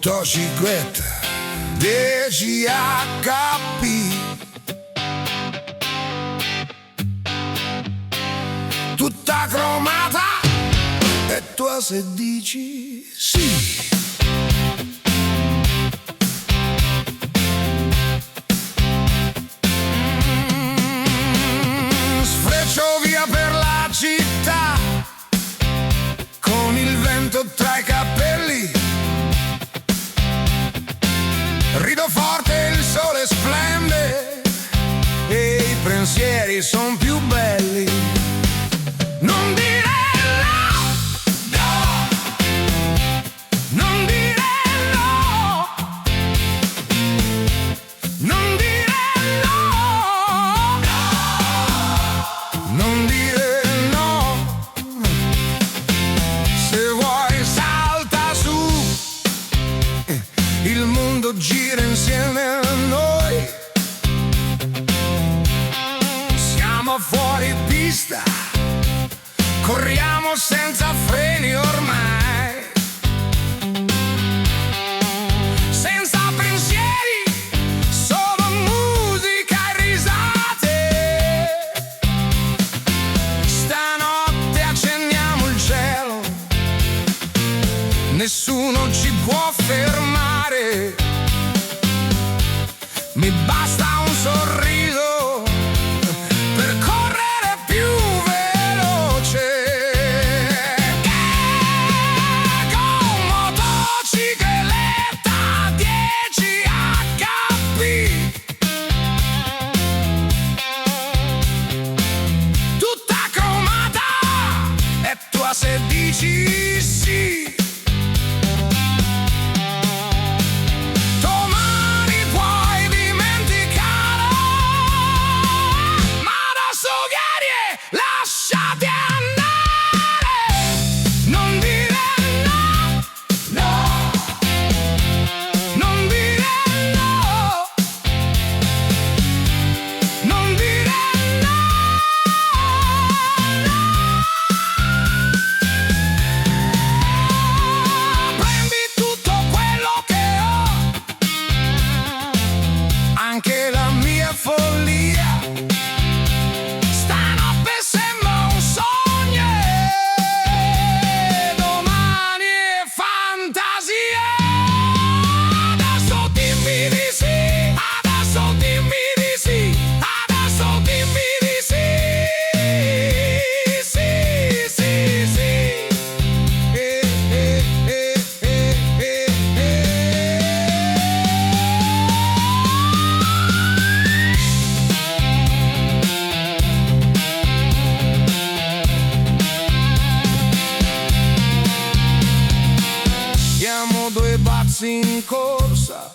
motocicletta 10 HP, tutta cromata, e tu se dici sì. Sfreccio via per la città con il vento tra i capelli, rido forte, il sole splende e i pensieri son più belli. Non dire no, no, non dire no, non dire no, no, non dire no. Se vuoi salta su, il mondo gira insieme a noi. Siamo fuori pista, corriamo senza freni ormai, senza pensieri, solo musica e risate. Stanotte accendiamo il cielo, nessuno ci può fermare. Mi basta un sorriso per correre più veloce. Con motocicletta 10 HP, tutta cromata, e tu se dici sì. Lasciati andare, non dire no, no, non dire no, non dire no, no. Prendi tutto quello che ho, anche la mia follia. Due pazzi in corsa,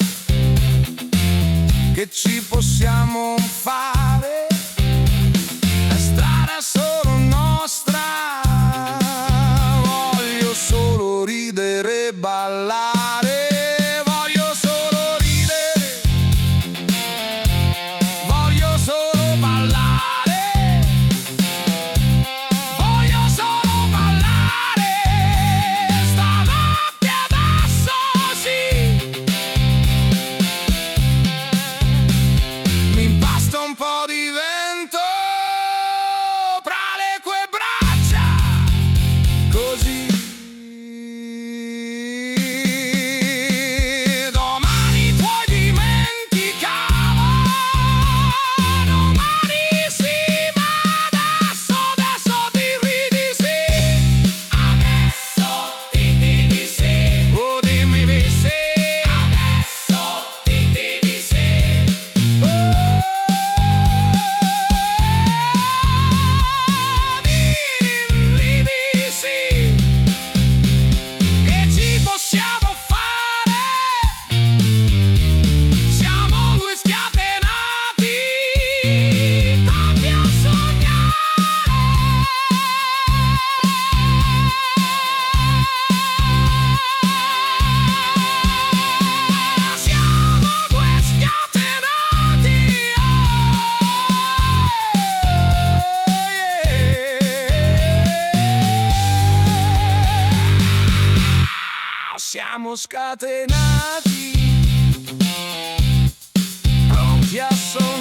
che ci possiamo fare? La strada è solo nostra, voglio solo ridere e ballare, voglio solo ridere, voglio solo ballare, voglio solo ballare. Stanotte adesso mi basta un po' di vento tra le tue braccia, così siamo scatenati, pronti a sognare.